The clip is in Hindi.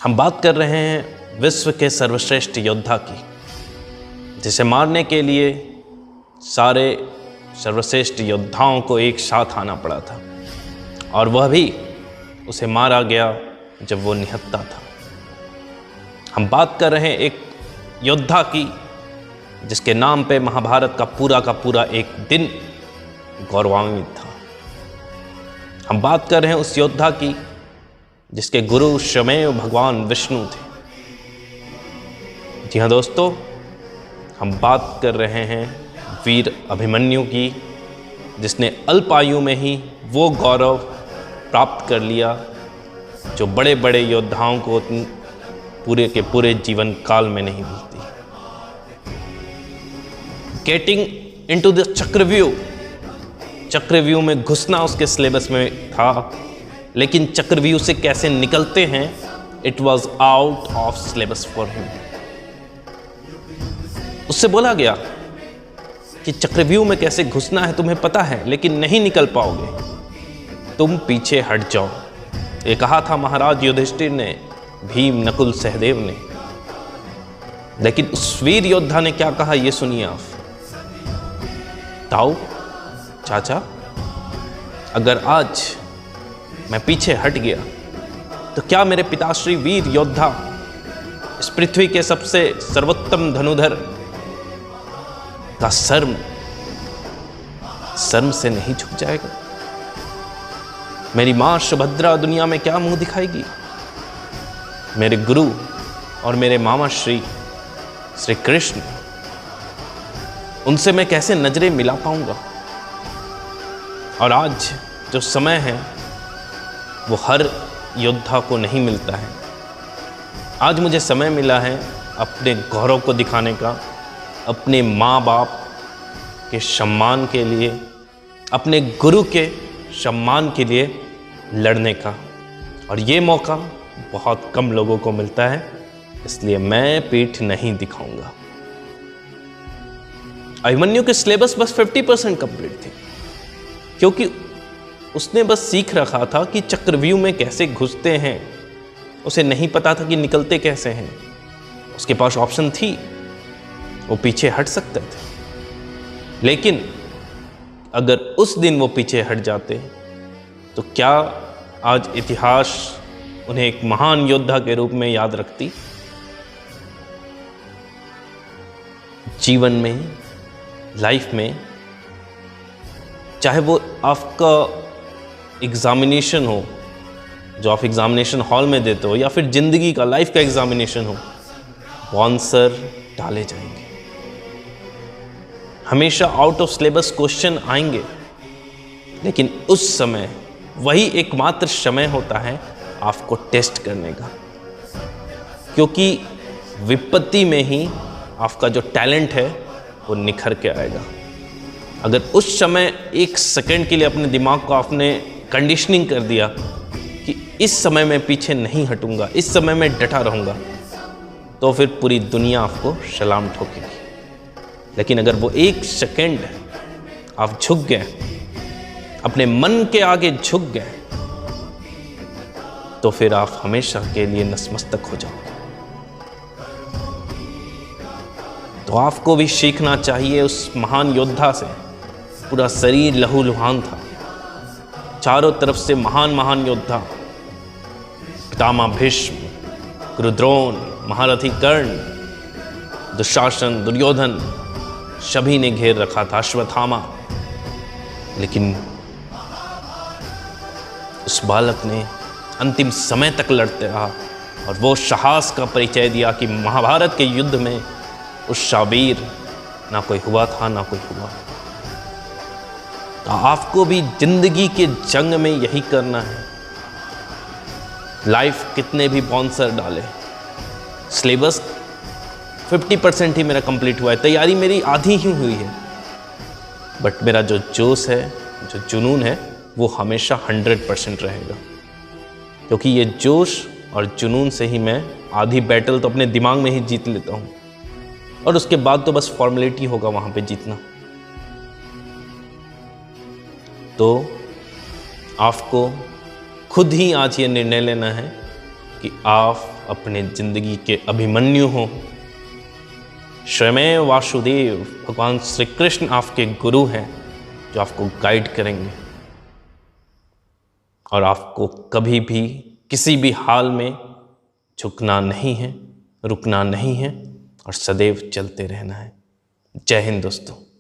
हम बात कर रहे हैं विश्व के सर्वश्रेष्ठ योद्धा की, जिसे मारने के लिए सारे सर्वश्रेष्ठ योद्धाओं को एक साथ आना पड़ा था, और वह भी उसे मारा गया जब वो निहत्था था। हम बात कर रहे हैं एक योद्धा की जिसके नाम पे महाभारत का पूरा एक दिन गौरवान्वित था। हम बात कर रहे हैं उस योद्धा की जिसके गुरु स्वयं भगवान विष्णु थे। जी हाँ दोस्तों, हम बात कर रहे हैं वीर अभिमन्यु की, जिसने अल्प आयु में ही वो गौरव प्राप्त कर लिया जो बड़े बड़े योद्धाओं को पूरे के पूरे जीवन काल में नहीं मिलती। गेटिंग इनटू द चक्रव्यूह में घुसना उसके सिलेबस में था, लेकिन चक्रव्यूह से कैसे निकलते हैं, it was out of syllabus for him. उससे बोला गया कि चक्रव्यूह में कैसे घुसना है तुम्हें पता है, लेकिन नहीं निकल पाओगे, तुम पीछे हट जाओ। ये कहा था महाराज युधिष्ठिर ने, भीम, नकुल, सहदेव ने। लेकिन उस वीर योद्धा ने क्या कहा, ये सुनिए आप। ताऊ चाचा, अगर आज मैं पीछे हट गया तो क्या मेरे पिताश्री वीर योद्धा, इस पृथ्वी के सबसे सर्वोत्तम धनुधर का शर्म से नहीं झुक जाएगा? मेरी मां सुभद्रा दुनिया में क्या मुंह दिखाएगी? मेरे गुरु और मेरे मामा श्री कृष्ण, उनसे मैं कैसे नजरें मिला पाऊंगा? और आज जो समय है वो हर योद्धा को नहीं मिलता है। आज मुझे समय मिला है अपने गौरव को दिखाने का, अपने माँ बाप के सम्मान के लिए, अपने गुरु के सम्मान के लिए लड़ने का, और ये मौका बहुत कम लोगों को मिलता है, इसलिए मैं पीठ नहीं दिखाऊंगा। अभिमन्यु के सिलेबस बस 50% कंप्लीट थे, क्योंकि उसने बस सीख रखा था कि चक्रव्यूह में कैसे घुसते हैं। उसे नहीं पता था कि निकलते कैसे हैं। उसके पास ऑप्शन थी, वो पीछे हट सकते थे, लेकिन अगर उस दिन वो पीछे हट जाते तो क्या आज इतिहास उन्हें एक महान योद्धा के रूप में याद रखती? जीवन में, लाइफ में, चाहे वो आपका एग्जामिनेशन हो जो आप एग्जामिनेशन हॉल में देते हो, या फिर जिंदगी का, लाइफ का एग्जामिनेशन हो, आंसर डाले जाएंगे। हमेशा आउट ऑफ सिलेबस क्वेश्चन आएंगे, लेकिन उस समय वही एकमात्र समय होता है आपको टेस्ट करने का, क्योंकि विपत्ति में ही आपका जो टैलेंट है वो निखर के आएगा। अगर उस समय एक सेकंड के लिए अपने दिमाग को आपने कंडीशनिंग कर दिया कि इस समय मैं पीछे नहीं हटूंगा, इस समय मैं डटा रहूंगा, तो फिर पूरी दुनिया आपको सलाम ठोकेगी। लेकिन अगर वो एक सेकंड आप झुक गए, अपने मन के आगे झुक गए, तो फिर आप हमेशा के लिए नतमस्तक हो जाओगे। तो आपको भी सीखना चाहिए उस महान योद्धा से। पूरा शरीर लहूलुहान था, चारों तरफ से महान योद्धा, पितामह भीष्म, गुरु द्रोण, महारथी कर्ण, दुशासन, दुर्योधन, सभी ने घेर रखा था, अश्वत्थामा। लेकिन उस बालक ने अंतिम समय तक लड़ते रहा और वो साहस का परिचय दिया कि महाभारत के युद्ध में उस शाबीर ना कोई हुआ था, ना कोई हुआ। तो आपको भी जिंदगी के जंग में यही करना है। लाइफ कितने भी बाउंसर डाले, सिलेबस 50% ही मेरा कंप्लीट हुआ है, तैयारी मेरी आधी ही हुई है, बट मेरा जो जोश है, जो जुनून है, वो हमेशा 100% रहेगा। क्योंकि ये जोश और जुनून से ही मैं आधी बैटल तो अपने दिमाग में ही जीत लेता हूँ, और उसके बाद तो बस फॉर्मेलिटी होगा वहाँ पे जीतना। तो आपको खुद ही आज ये निर्णय लेना है कि आप अपने जिंदगी के अभिमन्यु हो। स्वयं वासुदेव भगवान श्री कृष्ण आपके गुरु हैं जो आपको गाइड करेंगे और आपको कभी भी किसी भी हाल में झुकना नहीं है, रुकना नहीं है और सदैव चलते रहना है। जय हिंद दोस्तों।